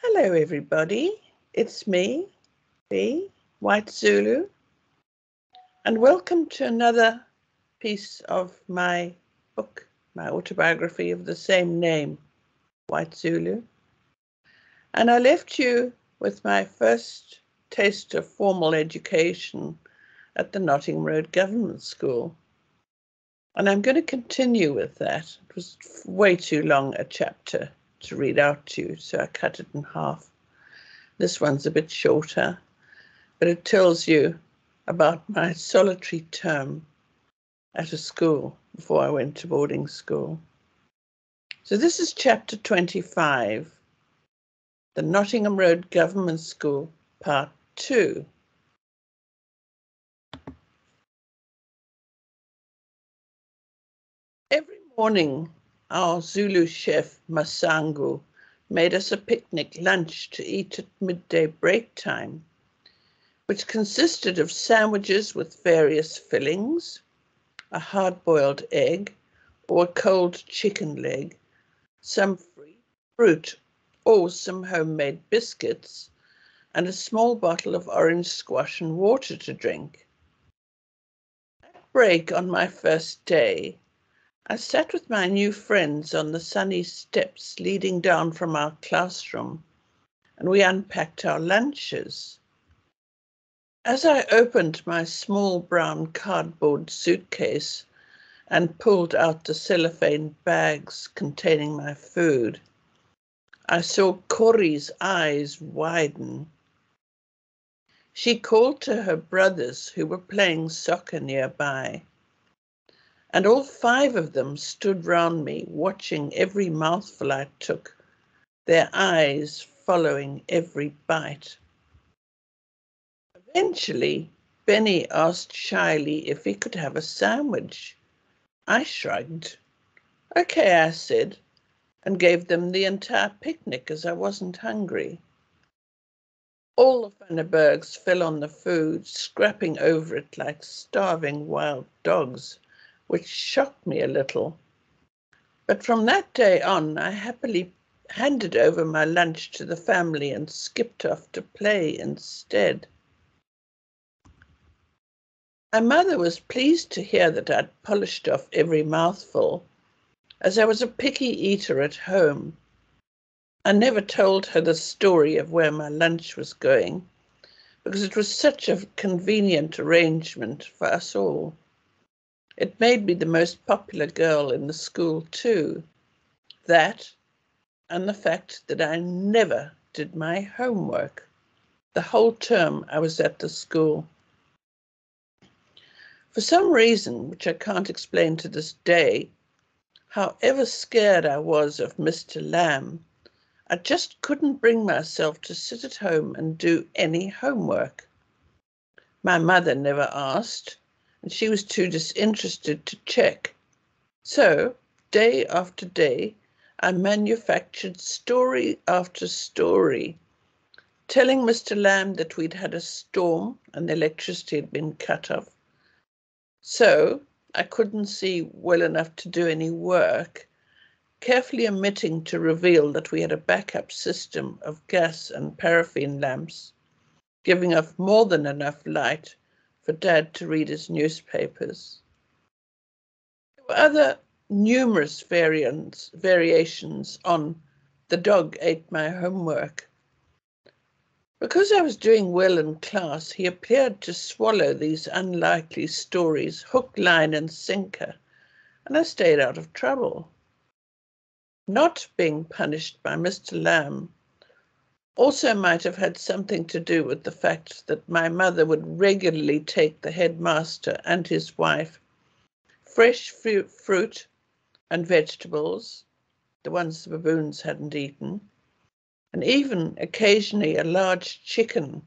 Hello everybody, it's me, B, White Zulu, and welcome to another piece of my book, my autobiography of the same name, White Zulu. And I left you with my first taste of formal education at the Nottingham Road Government School. And I'm going to continue with that. It was way too long a chapter to read out to you, so I cut it in half. This one's a bit shorter, but it tells you about my solitary term at a school before I went to boarding school. So this is chapter 25, the Nottingham Road Government School, part 2. Every morning, our Zulu chef, Masango, made us a picnic lunch to eat at midday break time, which consisted of sandwiches with various fillings, a hard-boiled egg or a cold chicken leg, some fruit or some homemade biscuits, and a small bottle of orange squash and water to drink. At break on my first day, I sat with my new friends on the sunny steps leading down from our classroom, and we unpacked our lunches. As I opened my small brown cardboard suitcase and pulled out the cellophane bags containing my food, I saw Corrie's eyes widen. She called to her brothers who were playing soccer nearby, and all 5 of them stood round me, watching every mouthful I took, their eyes following every bite. Eventually, Benny asked shyly if he could have a sandwich. I shrugged. Okay, I said, and gave them the entire picnic as I wasn't hungry. All the Vandenbergs fell on the food, scrapping over it like starving wild dogs, which shocked me a little. But from that day on, I happily handed over my lunch to the family and skipped off to play instead. My mother was pleased to hear that I'd polished off every mouthful, as I was a picky eater at home. I never told her the story of where my lunch was going, because it was such a convenient arrangement for us all. It made me the most popular girl in the school too. That, and the fact that I never did my homework the whole term I was at the school. For some reason, which I can't explain to this day, however scared I was of Mr. Lamb, I just couldn't bring myself to sit at home and do any homework. My mother never asked, and she was too disinterested to check. So, day after day, I manufactured story after story, telling Mr. Lamb that we'd had a storm and the electricity had been cut off. So, I couldn't see well enough to do any work, carefully omitting to reveal that we had a backup system of gas and paraffin lamps, giving off more than enough light for Dad to read his newspapers. There were other numerous variations on the dog ate my homework. Because I was doing well in class, he appeared to swallow these unlikely stories hook, line, and sinker, and I stayed out of trouble. Not being punished by Mr. Lamb also might have had something to do with the fact that my mother would regularly take the headmaster and his wife fresh fruit and vegetables, the ones the baboons hadn't eaten, and even occasionally a large chicken,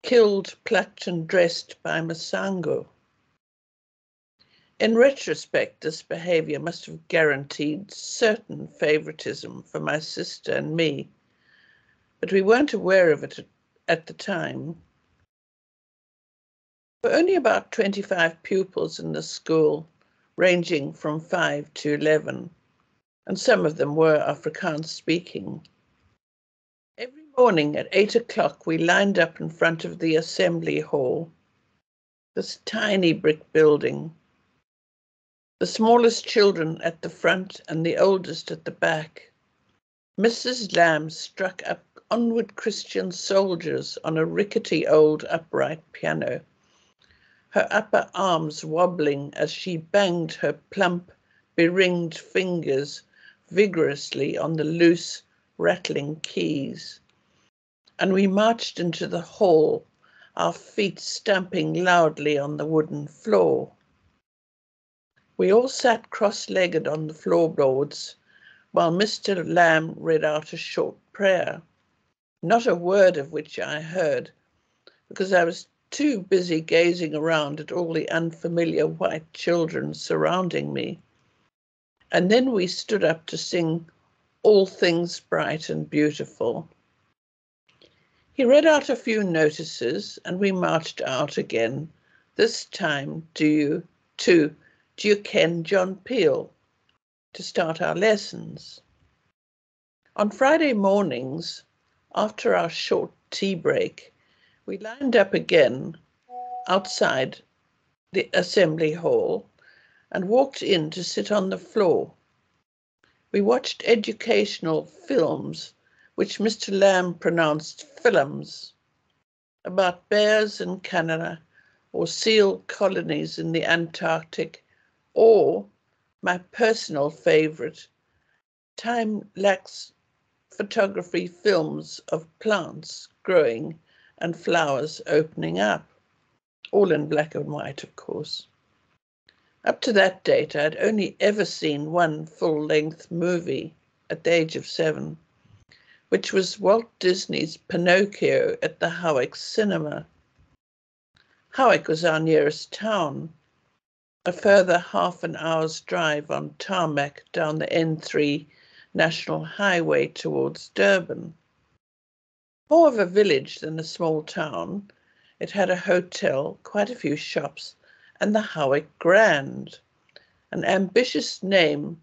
killed, plucked and dressed by Masango. In retrospect, this behaviour must have guaranteed certain favouritism for my sister and me, but we weren't aware of it at the time. There were only about 25 pupils in the school, ranging from 5 to 11, and some of them were Afrikaans speaking. Morning at 8 o'clock, we lined up in front of the assembly hall, this tiny brick building. The smallest children at the front and the oldest at the back. Mrs. Lamb struck up Onward Christian Soldiers on a rickety old upright piano, her upper arms wobbling as she banged her plump, beringed fingers vigorously on the loose, rattling keys. And we marched into the hall, our feet stamping loudly on the wooden floor. We all sat cross-legged on the floorboards while Mr. Lamb read out a short prayer, not a word of which I heard, because I was too busy gazing around at all the unfamiliar white children surrounding me. And then we stood up to sing All Things Bright and Beautiful. He read out a few notices and we marched out again, this time to Do You Ken John Peel, to start our lessons. On Friday mornings, after our short tea break, we lined up again outside the assembly hall and walked in to sit on the floor. We watched educational films, which Mr. Lamb pronounced films, about bears in Canada or seal colonies in the Antarctic, or my personal favourite, time-lapse photography films of plants growing and flowers opening up, all in black and white, of course. Up to that date, I'd only ever seen one full-length movie at the age of 7, which was Walt Disney's Pinocchio at the Howick Cinema. Howick was our nearest town, a further half an hour's drive on tarmac down the N3 National Highway towards Durban. More of a village than a small town, it had a hotel, quite a few shops, and the Howick Grand, an ambitious name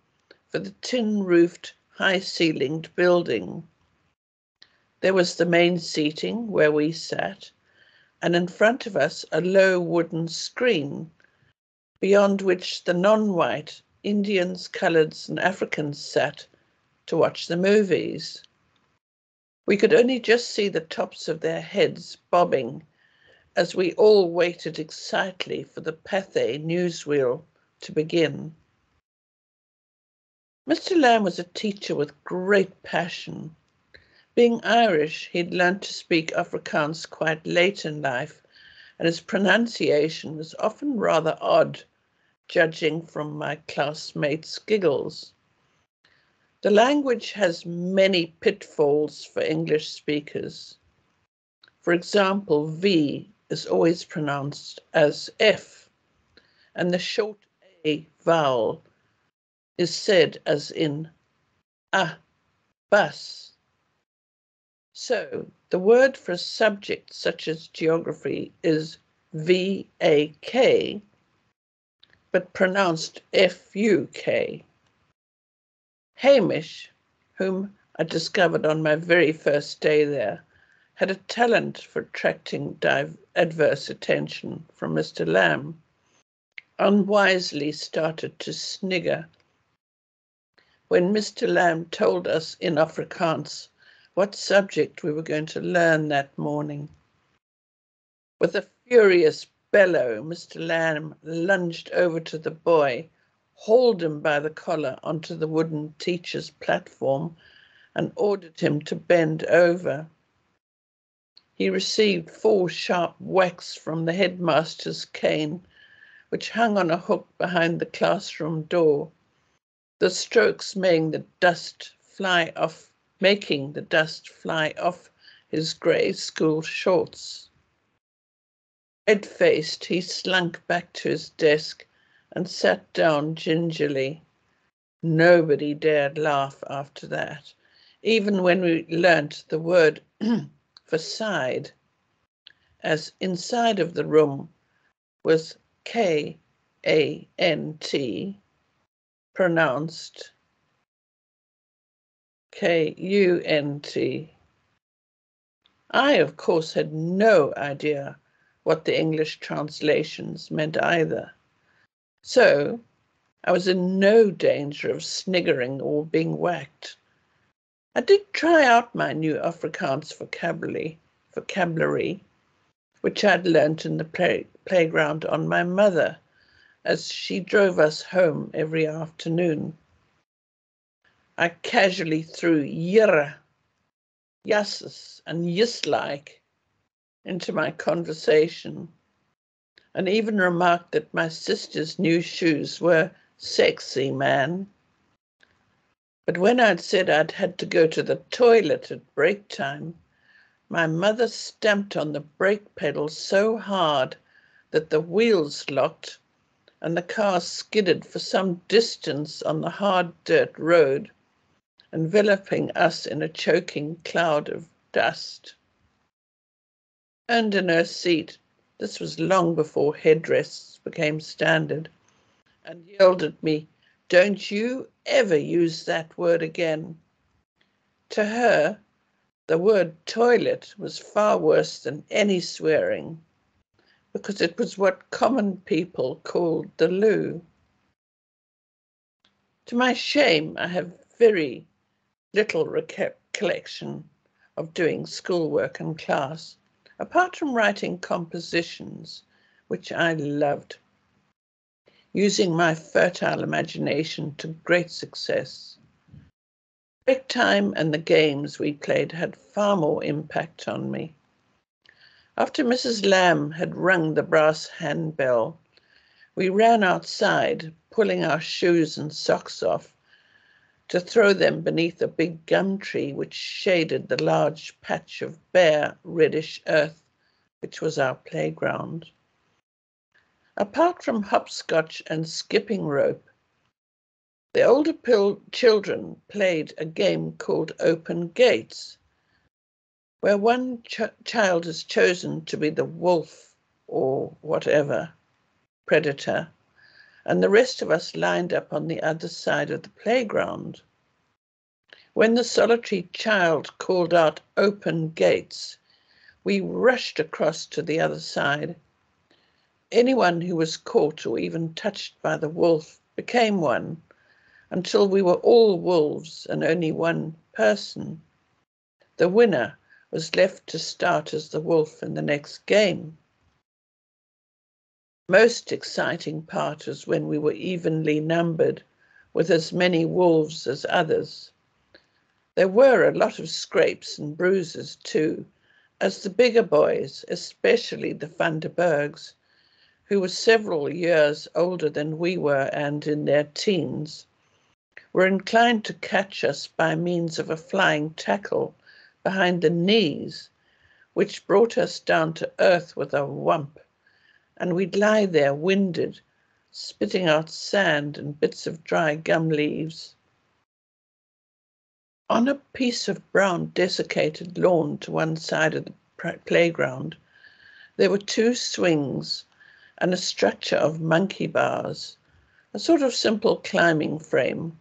for the tin-roofed, high-ceilinged building. There was the main seating where we sat, and in front of us a low wooden screen, beyond which the non-white Indians, coloureds and Africans sat to watch the movies. We could only just see the tops of their heads bobbing as we all waited excitedly for the Pathé newsreel to begin. Mr. Lamb was a teacher with great passion. Being Irish, he'd learnt to speak Afrikaans quite late in life, and his pronunciation was often rather odd, judging from my classmates' giggles. The language has many pitfalls for English speakers. For example, V is always pronounced as F, and the short A vowel is said as in a, bus. So the word for a subject such as geography is VAK, but pronounced FUK. Hamish, whom I discovered on my very first day there, had a talent for attracting adverse attention from Mr. Lamb, unwisely started to snigger when Mr. Lamb told us in Afrikaans what subject we were going to learn that morning. With a furious bellow, Mr. Lamb lunged over to the boy, hauled him by the collar onto the wooden teacher's platform, and ordered him to bend over. He received 4 sharp whacks from the headmaster's cane, which hung on a hook behind the classroom door, the strokes making the dust fly off his grey school shorts. Red-faced, he slunk back to his desk and sat down gingerly. Nobody dared laugh after that, even when we learnt the word for side, as inside of the room was Kant, pronounced Kunt. I, of course, had no idea what the English translations meant either. So I was in no danger of sniggering or being whacked. I did try out my new Afrikaans vocabulary, which I'd learnt in the playground on my mother, as she drove us home every afternoon. I casually threw "Jere," "Yasses," and "Yislike" into my conversation, and even remarked that my sister's new shoes were sexy, man. But when I'd said I'd had to go to the toilet at break time, my mother stamped on the brake pedal so hard that the wheels locked and the car skidded for some distance on the hard dirt road, enveloping us in a choking cloud of dust. And in her seat, this was long before headrests became standard, and yelled at me, "Don't you ever use that word again." To her, the word toilet was far worse than any swearing, because it was what common people called the loo. To my shame, I have very little recollection of doing schoolwork in class, apart from writing compositions, which I loved, using my fertile imagination to great success. Break time and the games we played had far more impact on me. After Mrs. Lamb had rung the brass handbell, we ran outside, pulling our shoes and socks off to throw them beneath a big gum tree which shaded the large patch of bare, reddish earth which was our playground. Apart from hopscotch and skipping rope, the older children played a game called Open Gates, where one child is chosen to be the wolf or whatever predator, and the rest of us lined up on the other side of the playground. When the solitary child called out "Open Gates," we rushed across to the other side. Anyone who was caught or even touched by the wolf became one, until we were all wolves and only one person. The winner was left to start as the wolf in the next game. Most exciting part was when we were evenly numbered, with as many wolves as others. There were a lot of scrapes and bruises too, as the bigger boys, especially the Van der Bergs, who were several years older than we were and in their teens, were inclined to catch us by means of a flying tackle behind the knees, which brought us down to earth with a whump, and we'd lie there winded, spitting out sand and bits of dry gum leaves. On a piece of brown desiccated lawn to one side of the playground, there were 2 swings and a structure of monkey bars, a sort of simple climbing frame,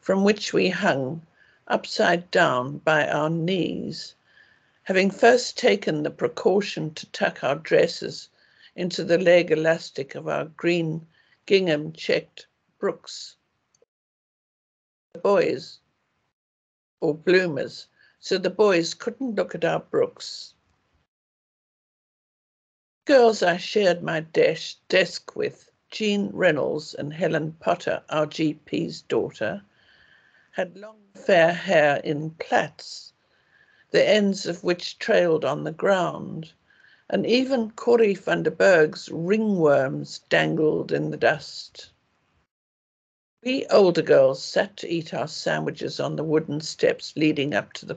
from which we hung upside down by our knees, having first taken the precaution to tuck our dresses into the leg elastic of our green gingham checked brooks. The boys, or bloomers, so the boys couldn't look at our brooks. Girls I shared my desk with, Jean Reynolds and Helen Potter, our GP's daughter, had long fair hair in plaits, the ends of which trailed on the ground, and even Corrie van der Berg's ringworms dangled in the dust. We older girls sat to eat our sandwiches on the wooden steps leading up to the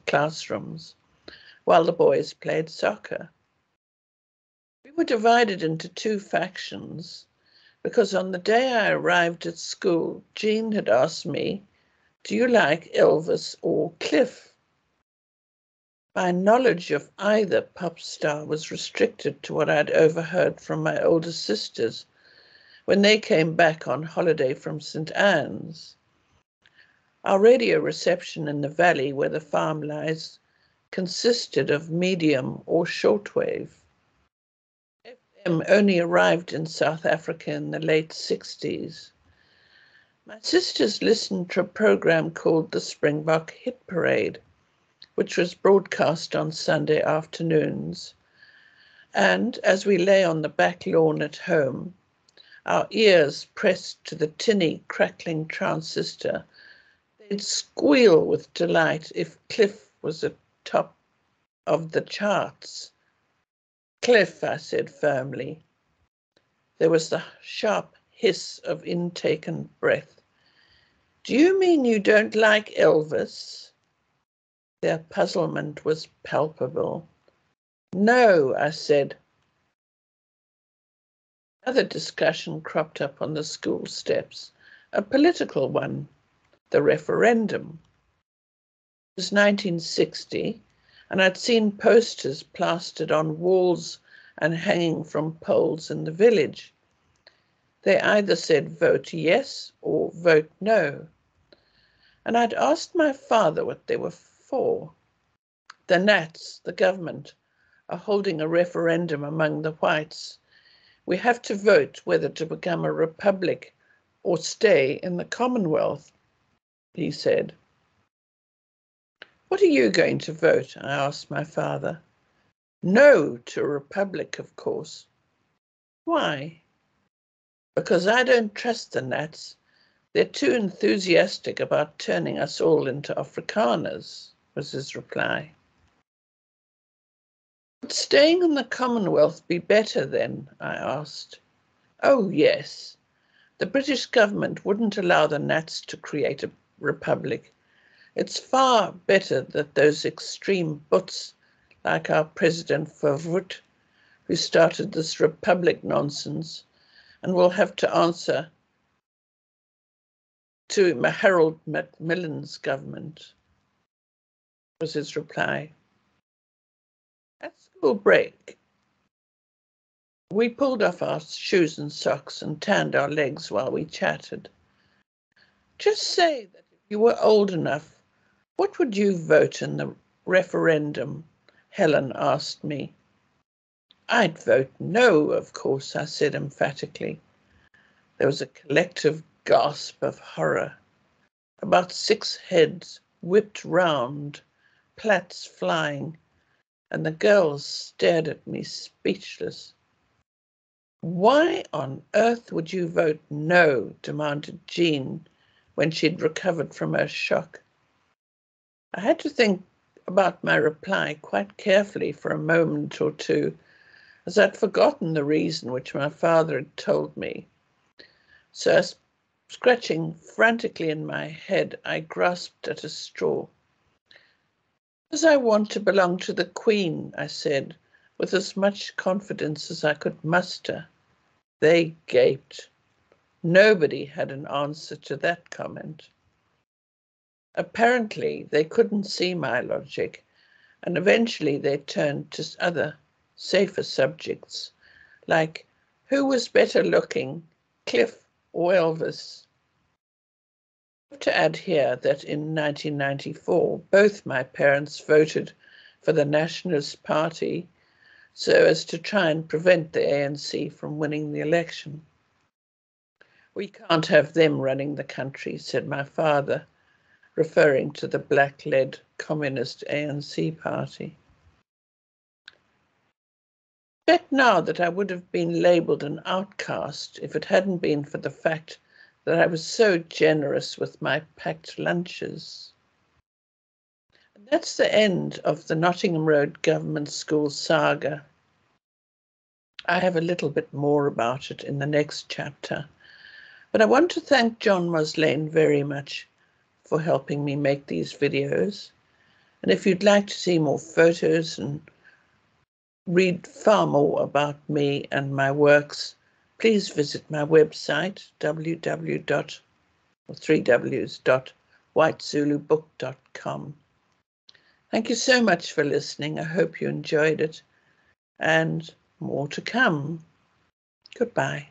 classrooms, while the boys played soccer. We were divided into 2 factions, because on the day I arrived at school, Jean had asked me, "Do you like Elvis or Cliff?" My knowledge of either pop star was restricted to what I'd overheard from my older sisters when they came back on holiday from St. Anne's. Our radio reception in the valley where the farm lies consisted of medium or shortwave. FM only arrived in South Africa in the late 60s. My sisters listened to a program called the Springbok Hit Parade, which was broadcast on Sunday afternoons. And as we lay on the back lawn at home, our ears pressed to the tinny, crackling transistor, they'd squeal with delight if Cliff was at top of the charts. Cliff, I said firmly. There was the sharp hiss of intaken breath. Do you mean you don't like Elvis? Their puzzlement was palpable. No, I said. Another discussion cropped up on the school steps, a political one, the referendum. It was 1960, and I'd seen posters plastered on walls and hanging from poles in the village. They either said vote yes or vote no. And I'd asked my father what they were for. The Nats, the government, are holding a referendum among the whites. We have to vote whether to become a republic or stay in the Commonwealth, he said. What are you going to vote? I asked my father. No to a republic, of course. Why? Because I don't trust the Nats. They're too enthusiastic about turning us all into Afrikaners, was his reply. Would staying in the Commonwealth be better then? I asked. Oh, yes. The British government wouldn't allow the Nats to create a republic. It's far better that those extreme butts, like our President Verwoerd, who started this republic nonsense, and will have to answer to Harold Macmillan's government, was his reply. At school break, we pulled off our shoes and socks and tanned our legs while we chatted. Just say that if you were old enough, what would you vote in the referendum? Helen asked me. I'd vote no, of course, I said emphatically. There was a collective gasp of horror. About 6 heads whipped round, plats flying, and the girls stared at me speechless. Why on earth would you vote no? Demanded Jean when she'd recovered from her shock. I had to think about my reply quite carefully for a moment or two, as I'd forgotten the reason which my father had told me. So, scratching frantically in my head, I grasped at a straw. Because I want to belong to the Queen, I said, with as much confidence as I could muster. They gaped. Nobody had an answer to that comment. Apparently, they couldn't see my logic, and eventually they turned to other, safer subjects, like who was better looking, Cliff or Elvis? I have to add here that in 1994, both my parents voted for the Nationalist Party so as to try and prevent the ANC from winning the election. We can't have them running the country, said my father, referring to the black-led communist ANC party. I bet now that I would have been labelled an outcast if it hadn't been for the fact that I was so generous with my packed lunches. And that's the end of the Nottingham Road Government School saga. I have a little bit more about it in the next chapter, but I want to thank John Moslane very much for helping me make these videos. And if you'd like to see more photos and read far more about me and my works, please visit my website, www.whitezulubook.com. Thank you so much for listening. I hope you enjoyed it, and more to come. Goodbye.